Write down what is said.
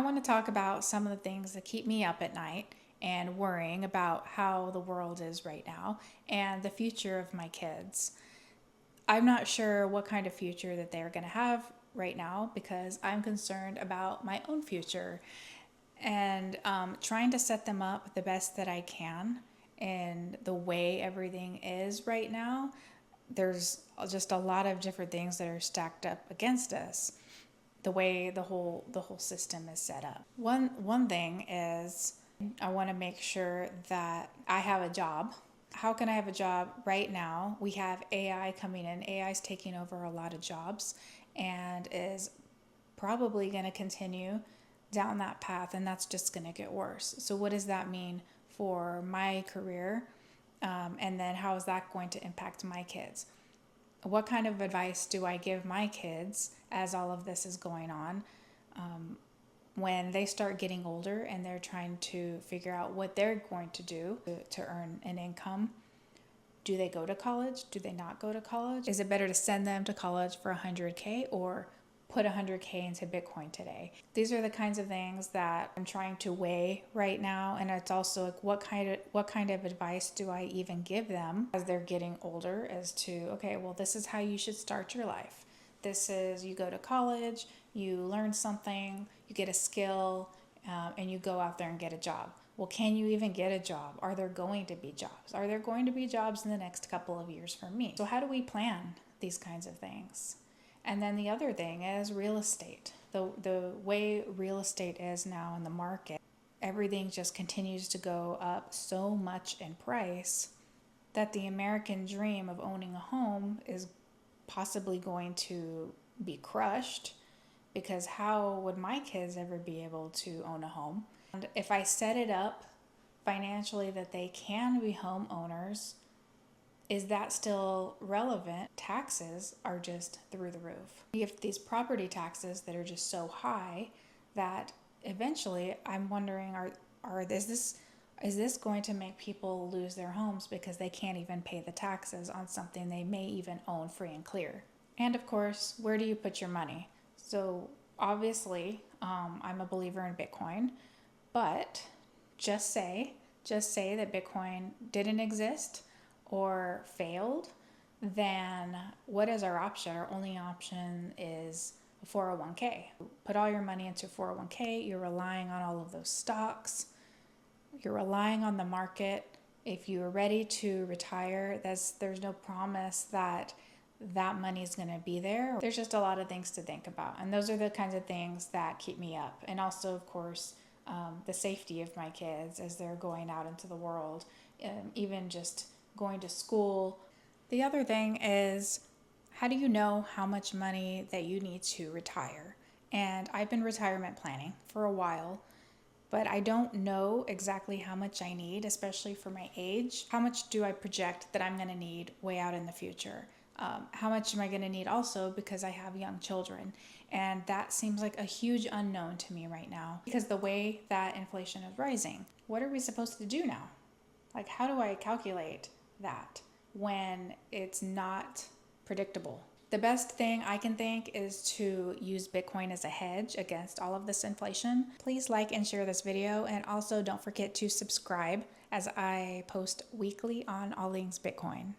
I want to talk about some of the things that keep me up at night and worrying about how the world is right now and the future of my kids. I'm not sure what kind of future that they're going to have right now because I'm concerned about my own future and trying to set them up the best that I can in the way everything is right now. There's just a lot of different things that are stacked up against us, the way the whole system is set up. One thing is I want to make sure that I have a job. How can I have a job right now? We have AI coming in. AI is taking over a lot of jobs and is probably going to continue down that path, and that's just going to get worse. So what does that mean for my career? And then how is that going to impact my kids? What kind of advice do I give my kids as all of this is going on, when they start getting older and they're trying to figure out what they're going to do to earn an income? Do they go to college? Do they not go to college? Is it better to send them to college for 100K or put 100K into Bitcoin today? These are the kinds of things that I'm trying to weigh right now, and it's also like what kind of advice do I even give them as they're getting older as to, okay, well, this is how you should start your life. This is, you go to college, you learn something, you get a skill, and you go out there and get a job. Well, can you even get a job? Are there going to be jobs? Are there going to be jobs in the next couple of years for me? So how do we plan these kinds of things? And then the other thing is real estate. The way real estate is now in the market, everything just continues to go up so much in price that the American dream of owning a home is possibly going to be crushed, because how would my kids ever be able to own a home? And if I set it up financially that they can be homeowners, is that still relevant? Taxes are just through the roof. You have these property taxes that are just so high that eventually I'm wondering, is this going to make people lose their homes because they can't even pay the taxes on something they may even own free and clear? And of course, where do you put your money? So obviously, I'm a believer in Bitcoin, but just say that Bitcoin didn't exist or failed, then what is our option? Our only option is a 401k. Put all your money into 401k. You're relying on all of those stocks. You're relying on the market. If you are ready to retire, there's no promise that that money is going to be there. There's just a lot of things to think about. And those are the kinds of things that keep me up. And also, of course, the safety of my kids as they're going out into the world, even just going to school. The other thing is, how do you know how much money that you need to retire? And I've been retirement planning for a while, but I don't know exactly how much I need, especially for my age. How much do I project that I'm going to need way out in the future? How much am I going to need also because I have young children? And that seems like a huge unknown to me right now because the way that inflation is rising. What are we supposed to do now? Like, how do I calculate that when it's not predictable? The best thing I can think is to use Bitcoin as a hedge against all of this inflation. Please like and share this video, and also don't forget to subscribe as I post weekly on all things Bitcoin.